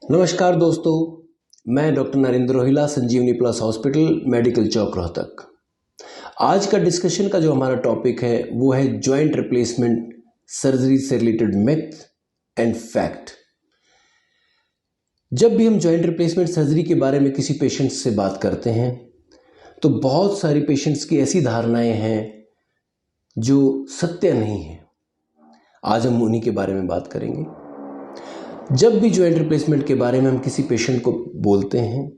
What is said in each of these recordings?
नमस्कार दोस्तों, मैं डॉक्टर नरेंद्र रोहिला, संजीवनी प्लस हॉस्पिटल, मेडिकल चौक, रोहतक। आज का डिस्कशन का जो हमारा टॉपिक है वो है जॉइंट रिप्लेसमेंट सर्जरी से रिलेटेड मिथ एंड फैक्ट। जब भी हम जॉइंट रिप्लेसमेंट सर्जरी के बारे में किसी पेशेंट से बात करते हैं तो बहुत सारे पेशेंट्स की ऐसी धारणाएं हैं जो सत्य नहीं है। आज हम उन्हीं के बारे में बात करेंगे। जब भी जॉइंट रिप्लेसमेंट के बारे में हम किसी पेशेंट को बोलते हैं,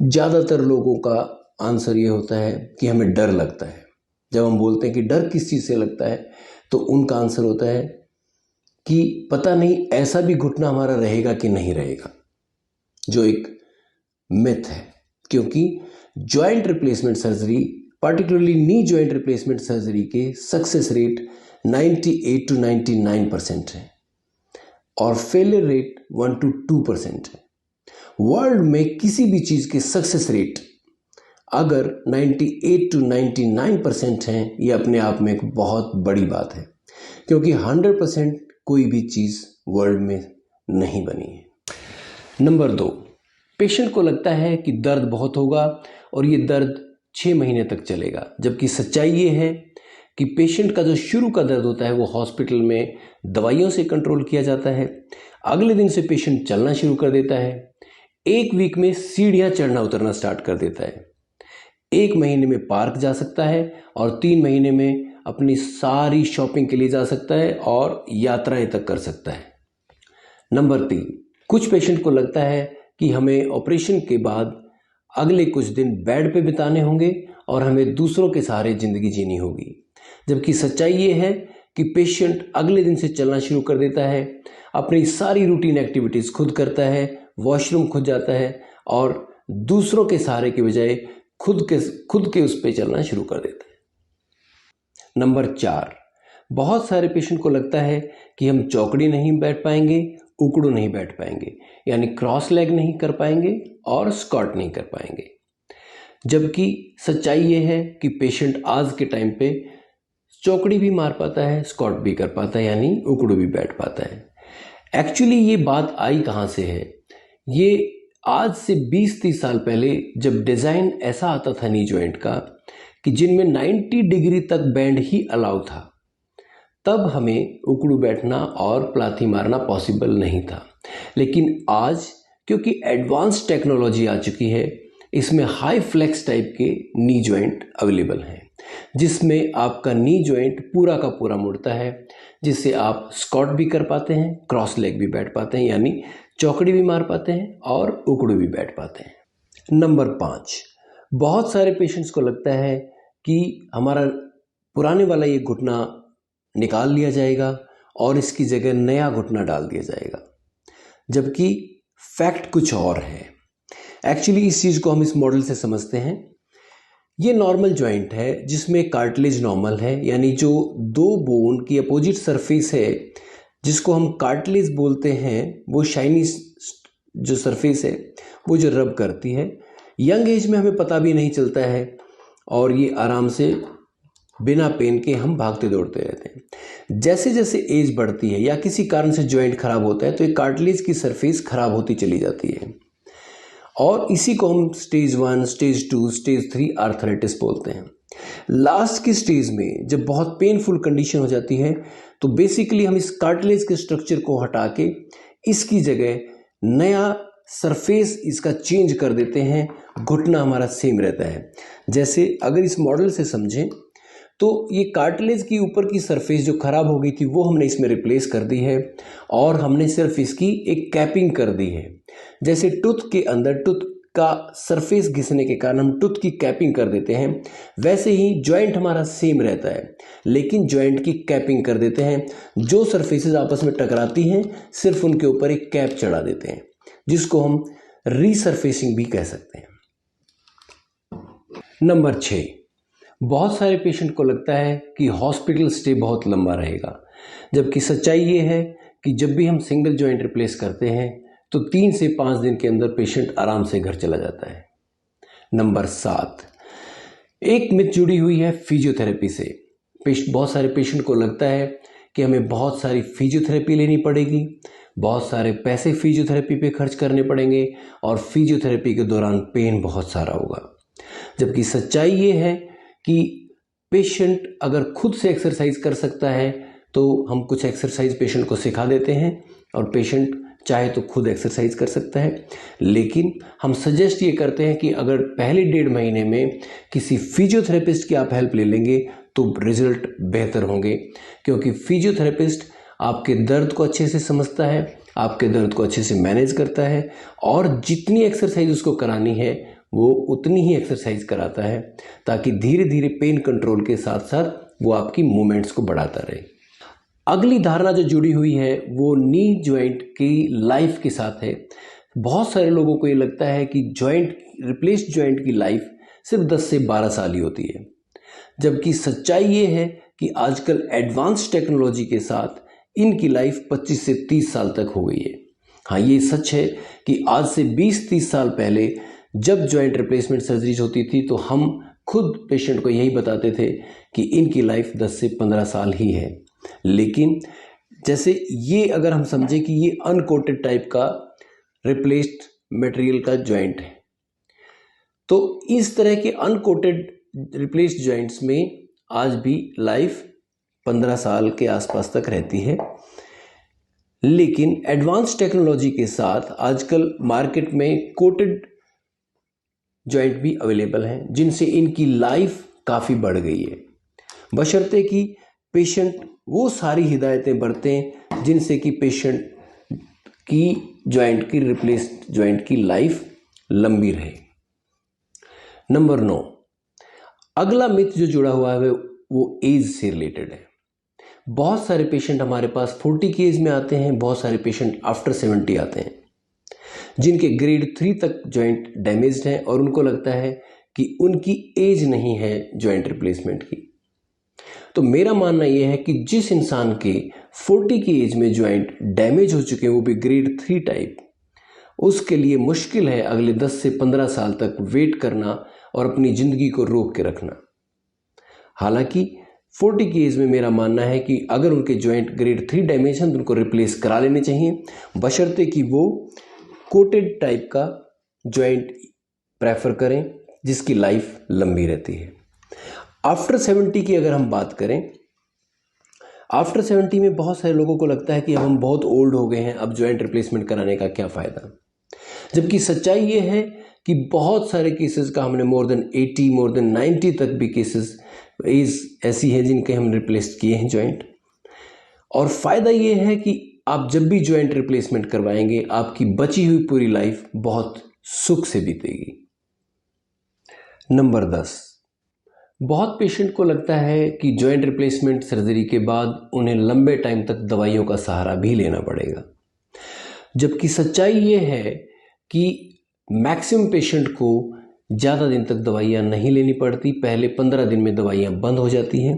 ज़्यादातर लोगों का आंसर ये होता है कि हमें डर लगता है। जब हम बोलते हैं कि डर किस चीज़ से लगता है तो उनका आंसर होता है कि पता नहीं ऐसा भी घुटना हमारा रहेगा कि नहीं रहेगा, जो एक मिथ है। क्योंकि joint replacement surgery, particularly knee joint replacement surgery के सक्सेस रेट 98 to 99% है और फेलियर रेट 1 to 2% है। वर्ल्ड में किसी भी चीज़ के सक्सेस रेट अगर 98 to 99% हैं, ये अपने आप में एक बहुत बड़ी बात है, क्योंकि 100% कोई भी चीज़ वर्ल्ड में नहीं बनी है। नंबर 2, पेशेंट को लगता है कि दर्द बहुत होगा और ये दर्द 6 महीने तक चलेगा, जबकि सच्चाई ये है कि पेशेंट का जो शुरू का दर्द होता है वो हॉस्पिटल में दवाइयों से कंट्रोल किया जाता है। अगले दिन से पेशेंट चलना शुरू कर देता है। 1 वीक में सीढ़ियाँ चढ़ना उतरना स्टार्ट कर देता है। 1 महीने में पार्क जा सकता है और 3 महीने में अपनी सारी शॉपिंग के लिए जा सकता है और यात्राएं तक कर सकता है। नंबर 3, कुछ पेशेंट को लगता है कि हमें ऑपरेशन के बाद अगले कुछ दिन बेड पे बिताने होंगे और हमें दूसरों के सहारे ज़िंदगी जीनी होगी, जबकि सच्चाई ये है कि पेशेंट अगले दिन से चलना शुरू कर देता है, अपनी सारी रूटीन एक्टिविटीज़ खुद करता है, वॉशरूम खुद जाता है और दूसरों के सहारे के बजाय खुद के उस पर चलना शुरू कर देता है। नंबर 4, बहुत सारे पेशेंट को लगता है कि हम चौकड़ी नहीं बैठ पाएंगे, उकड़ू नहीं बैठ पाएंगे, यानी क्रॉस लेग नहीं कर पाएंगे और स्क्वाट नहीं कर पाएंगे, जबकि सच्चाई ये है कि पेशेंट आज के टाइम पे चौकड़ी भी मार पाता है, स्क्वाट भी कर पाता है, यानी उकड़ू भी बैठ पाता है। एक्चुअली ये बात आई कहाँ से है? ये आज से 20-30 साल पहले जब डिज़ाइन ऐसा आता था नी जॉइंट का कि जिनमें 90 डिग्री तक बैंड ही अलाउ था, तब हमें उकड़ू बैठना और प्लाथी मारना पॉसिबल नहीं था। लेकिन आज क्योंकि एडवांस टेक्नोलॉजी आ चुकी है, इसमें हाई फ्लेक्स टाइप के नी जॉइंट अवेलेबल हैं, जिसमें आपका नी जॉइंट पूरा का पूरा मुड़ता है, जिससे आप स्क्वाट भी कर पाते हैं, क्रॉस लेग भी बैठ पाते हैं, यानी चौकड़ी भी मार पाते हैं और उकड़ू भी बैठ पाते हैं। नंबर 5, बहुत सारे पेशेंट्स को लगता है कि हमारा पुराने वाला ये घुटना निकाल लिया जाएगा और इसकी जगह नया घुटना डाल दिया जाएगा, जबकि फैक्ट कुछ और है। एक्चुअली इस चीज़ को हम इस मॉडल से समझते हैं। ये नॉर्मल जॉइंट है जिसमें कार्टिलेज नॉर्मल है, यानी जो 2 बोन की अपोजिट सरफेस है जिसको हम कार्टिलेज बोलते हैं, वो शाइनी जो सरफेस है वो जो रब करती है। यंग एज में हमें पता भी नहीं चलता है और ये आराम से बिना पेन के हम भागते दौड़ते रहते हैं। जैसे जैसे एज बढ़ती है या किसी कारण से जॉइंट खराब होता है तो ये कार्टिलेज की सरफेस खराब होती चली जाती है और इसी को हम स्टेज 1, स्टेज 2, स्टेज 3 आर्थराइटिस बोलते हैं। लास्ट की स्टेज में जब बहुत पेनफुल कंडीशन हो जाती है तो बेसिकली हम इस कार्टिलेज के स्ट्रक्चर को हटा के इसकी जगह नया सरफेस इसका चेंज कर देते हैं। घुटना हमारा सेम रहता है। जैसे अगर इस मॉडल से समझें तो ये कार्टिलेज की ऊपर की सरफेस जो खराब हो गई थी वो हमने इसमें रिप्लेस कर दी है और हमने सिर्फ इसकी एक कैपिंग कर दी है। जैसे टूथ के अंदर टूथ का सरफेस घिसने के कारण हम टूथ की कैपिंग कर देते हैं, वैसे ही जॉइंट हमारा सेम रहता है लेकिन जॉइंट की कैपिंग कर देते हैं। जो सरफेसेस आपस में टकराती हैं सिर्फ उनके ऊपर एक कैप चढ़ा देते हैं, जिसको हम रीसरफेसिंग भी कह सकते हैं। नंबर 6, बहुत सारे पेशेंट को लगता है कि हॉस्पिटल स्टे बहुत लंबा रहेगा, जबकि सच्चाई ये है कि जब भी हम सिंगल जॉइंट रिप्लेस करते हैं तो 3 से 5 दिन के अंदर पेशेंट आराम से घर चला जाता है। नंबर 7, एक मिथ जुड़ी हुई है फिजियोथेरेपी से। बहुत सारे पेशेंट को लगता है कि हमें बहुत सारी फिजियोथेरेपी लेनी पड़ेगी, बहुत सारे पैसे फिजियोथेरेपी पे खर्च करने पड़ेंगे और फिजियोथेरेपी के दौरान पेन बहुत सारा होगा। जबकि सच्चाई ये है कि पेशेंट अगर खुद से एक्सरसाइज कर सकता है तो हम कुछ एक्सरसाइज पेशेंट को सिखा देते हैं और पेशेंट चाहे तो खुद एक्सरसाइज कर सकता है। लेकिन हम सजेस्ट ये करते हैं कि अगर पहले 1.5 महीने में किसी फिजियोथेरेपिस्ट की आप हेल्प ले लेंगे तो रिजल्ट बेहतर होंगे, क्योंकि फिजियोथेरेपिस्ट आपके दर्द को अच्छे से समझता है, आपके दर्द को अच्छे से मैनेज करता है और जितनी एक्सरसाइज उसको करानी है वो उतनी ही एक्सरसाइज कराता है, ताकि धीरे धीरे पेन कंट्रोल के साथ साथ वो आपकी मूवमेंट्स को बढ़ाता रहे। अगली धारणा जो जुड़ी हुई है वो नी जॉइंट की लाइफ के साथ है। बहुत सारे लोगों को ये लगता है कि रिप्लेस्ड जॉइंट की लाइफ सिर्फ 10 से 12 साल ही होती है, जबकि सच्चाई ये है कि आजकल एडवांस टेक्नोलॉजी के साथ इनकी लाइफ 25 से 30 साल तक हो गई है। हाँ, ये सच है कि आज से 20-30 साल पहले जब जॉइंट रिप्लेसमेंट सर्जरीज होती थी तो हम खुद पेशेंट को यही बताते थे कि इनकी लाइफ 10 से 15 साल ही है। लेकिन जैसे ये अगर हम समझे कि ये अनकोटेड टाइप का रिप्लेस्ड मटेरियल का जॉइंट है, तो इस तरह के अनकोटेड रिप्लेस्ड जॉइंट्स में आज भी लाइफ 15 साल के आसपास तक रहती है। लेकिन एडवांस टेक्नोलॉजी के साथ आजकल मार्केट में कोटेड जॉइंट भी अवेलेबल हैं, जिनसे इनकी लाइफ काफ़ी बढ़ गई है, बशर्ते कि पेशेंट वो सारी हिदायतें बरतें जिनसे कि पेशेंट की जॉइंट की रिप्लेस्ड जॉइंट की लाइफ लंबी रहे। नंबर 9, अगला मिथ जो जुड़ा हुआ है वो एज से रिलेटेड है। बहुत सारे पेशेंट हमारे पास 40 की एज में आते हैं, बहुत सारे पेशेंट आफ्टर 70 आते हैं जिनके ग्रेड 3 तक जॉइंट डैमेज्ड है और उनको लगता है कि उनकी एज नहीं है जॉइंट रिप्लेसमेंट की। तो मेरा मानना यह है कि जिस इंसान के 40 की एज में जॉइंट डैमेज हो चुके हैं, वो भी ग्रेड 3 टाइप, उसके लिए मुश्किल है अगले 10 से 15 साल तक वेट करना और अपनी ज़िंदगी को रोक के रखना। हालांकि 40 की एज में मेरा मानना है कि अगर उनके जॉइंट ग्रेड 3 डैमेज हैं तो उनको रिप्लेस करा लेने चाहिए, बशर्ते कि वो कोटेड टाइप का जॉइंट प्रेफर करें जिसकी लाइफ लंबी रहती है। आफ्टर 70 की अगर हम बात करें, आफ्टर 70 में बहुत सारे लोगों को लगता है कि अब हम बहुत ओल्ड हो गए हैं, अब जॉइंट रिप्लेसमेंट कराने का क्या फ़ायदा। जबकि सच्चाई ये है कि बहुत सारे केसेस का हमने मोर देन 80, मोर देन 90 तक भी केसेस एज ऐसी है जिनके हम रिप्लेस किए हैं जॉइंट। और फ़ायदा ये है कि आप जब भी जॉइंट रिप्लेसमेंट करवाएंगे आपकी बची हुई पूरी लाइफ बहुत सुख से बीतेगी। नंबर 10, बहुत पेशेंट को लगता है कि जॉइंट रिप्लेसमेंट सर्जरी के बाद उन्हें लंबे टाइम तक दवाइयों का सहारा भी लेना पड़ेगा, जबकि सच्चाई ये है कि मैक्सिमम पेशेंट को ज़्यादा दिन तक दवाइयाँ नहीं लेनी पड़ती, पहले 15 दिन में दवाइयाँ बंद हो जाती हैं।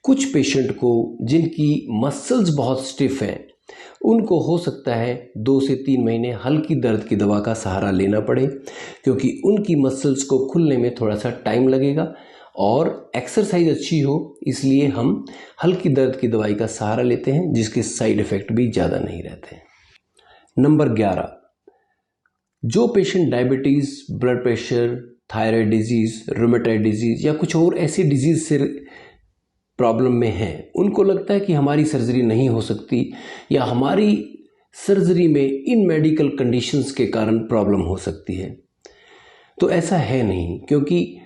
कुछ पेशेंट को जिनकी मसल्स बहुत स्टिफ हैं उनको हो सकता है 2 से 3 महीने हल्की दर्द की दवा का सहारा लेना पड़े, क्योंकि उनकी मसल्स को खुलने में थोड़ा सा टाइम लगेगा और एक्सरसाइज अच्छी हो, इसलिए हम हल्की दर्द की दवाई का सहारा लेते हैं जिसके साइड इफ़ेक्ट भी ज़्यादा नहीं रहते हैं। नंबर 11, जो patient diabetes, blood pressure, thyroid disease, rheumatoid disease या कुछ और ऐसी डिजीज़ से प्रॉब्लम में हैं, उनको लगता है कि हमारी सर्जरी नहीं हो सकती या हमारी सर्जरी में इन मेडिकल कंडीशंस के कारण प्रॉब्लम हो सकती है। तो ऐसा है नहीं, क्योंकि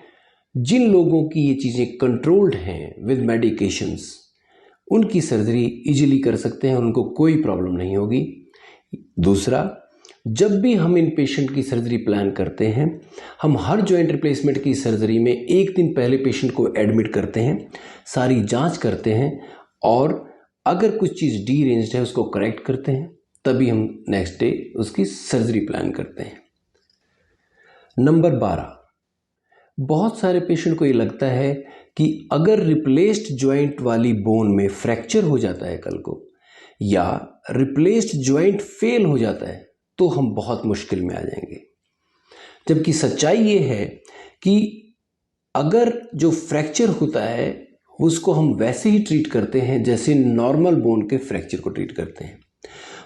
जिन लोगों की ये चीज़ें कंट्रोल्ड हैं विद मेडिकेशंस, उनकी सर्जरी इजीली कर सकते हैं, उनको कोई प्रॉब्लम नहीं होगी। दूसरा, जब भी हम इन पेशेंट की सर्जरी प्लान करते हैं, हम हर जॉइंट रिप्लेसमेंट की सर्जरी में 1 दिन पहले पेशेंट को एडमिट करते हैं, सारी जांच करते हैं और अगर कुछ चीज़ डीरेंज्ड है उसको करेक्ट करते हैं, तभी हम नेक्स्ट डे उसकी सर्जरी प्लान करते हैं। नंबर 12, बहुत सारे पेशेंट को ये लगता है कि अगर रिप्लेस्ड जॉइंट वाली बोन में फ्रैक्चर हो जाता है कल को, या रिप्लेस्ड जॉइंट फेल हो जाता है, तो हम बहुत मुश्किल में आ जाएंगे। जबकि सच्चाई ये है कि अगर जो फ्रैक्चर होता है उसको हम वैसे ही ट्रीट करते हैं जैसे नॉर्मल बोन के फ्रैक्चर को ट्रीट करते हैं।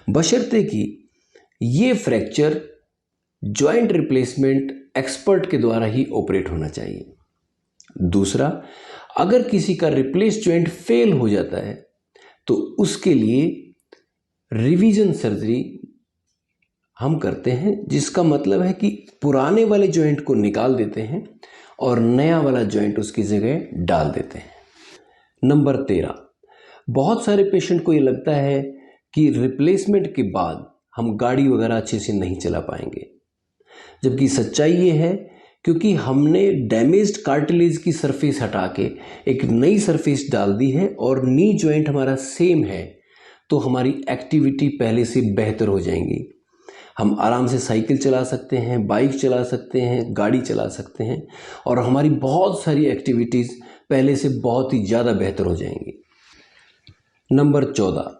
बशर्ते कि ये फ्रैक्चर जॉइंट रिप्लेसमेंट एक्सपर्ट के द्वारा ही ऑपरेट होना चाहिए। दूसरा, अगर किसी का रिप्लेस जॉइंट फेल हो जाता है तो उसके लिए रिवीजन सर्जरी हम करते हैं, जिसका मतलब है कि पुराने वाले जॉइंट को निकाल देते हैं और नया वाला जॉइंट उसकी जगह डाल देते हैं। नंबर 13, बहुत सारे पेशेंट को ये लगता है कि रिप्लेसमेंट के बाद हम गाड़ी वगैरह अच्छे से नहीं चला पाएंगे, जबकि सच्चाई ये है क्योंकि हमने डैमेज्ड कार्टिलेज की सरफेस हटा के एक नई सरफेस डाल दी है और नी जॉइंट हमारा सेम है, तो हमारी एक्टिविटी पहले से बेहतर हो जाएंगी। हम आराम से साइकिल चला सकते हैं, बाइक चला सकते हैं, गाड़ी चला सकते हैं और हमारी बहुत सारी एक्टिविटीज़ पहले से बहुत ही ज़्यादा बेहतर हो जाएंगी। नंबर 14,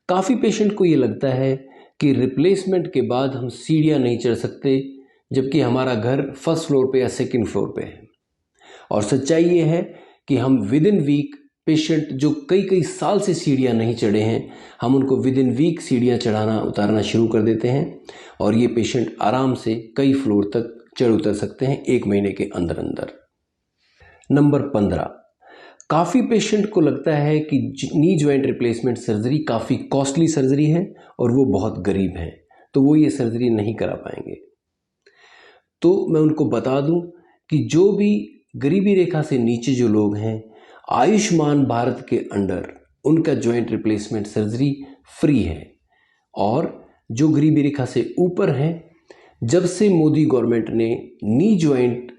काफ़ी पेशेंट को ये लगता है कि रिप्लेसमेंट के बाद हम सीढ़ियाँ नहीं चढ़ सकते, जबकि हमारा घर फर्स्ट फ्लोर पे या सेकंड फ्लोर पे है। और सच्चाई ये है कि हम विद इन वीक पेशेंट जो कई साल से सीढ़ियाँ नहीं चढ़े हैं, हम उनको विद इन वीक सीढ़ियाँ चढ़ाना उतारना शुरू कर देते हैं और ये पेशेंट आराम से कई फ्लोर तक चढ़ उतर सकते हैं 1 महीने के अंदर अंदर। नंबर 15, काफ़ी पेशेंट को लगता है कि नी जॉइंट रिप्लेसमेंट सर्जरी काफ़ी कॉस्टली सर्जरी है और वो बहुत गरीब हैं, तो वो ये सर्जरी नहीं करा पाएंगे। तो मैं उनको बता दूं कि जो भी गरीबी रेखा से नीचे जो लोग हैं, आयुष्मान भारत के अंडर उनका जॉइंट रिप्लेसमेंट सर्जरी फ्री है। और जो गरीबी रेखा से ऊपर हैं, जब से मोदी गवर्नमेंट ने नी जॉइंट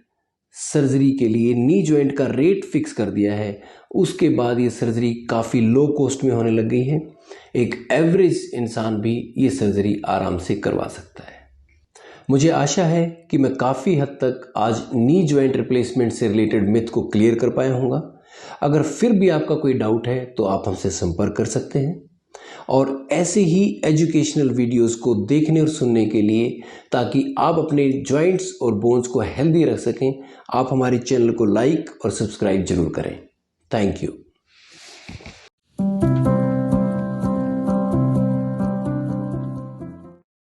सर्जरी के लिए नी जॉइंट का रेट फिक्स कर दिया है, उसके बाद ये सर्जरी काफ़ी लो कॉस्ट में होने लग गई है। एक एवरेज इंसान भी ये सर्जरी आराम से करवा सकता है। मुझे आशा है कि मैं काफ़ी हद तक आज नी जॉइंट रिप्लेसमेंट से रिलेटेड मिथ को क्लियर कर पाया हूँगा। अगर फिर भी आपका कोई डाउट है तो आप हमसे संपर्क कर सकते हैं और ऐसे ही एजुकेशनल वीडियोस को देखने और सुनने के लिए, ताकि आप अपने जॉइंट्स और बोन्स को हेल्दी रख सकें, आप हमारे चैनल को लाइक और सब्सक्राइब जरूर करें। Thank you.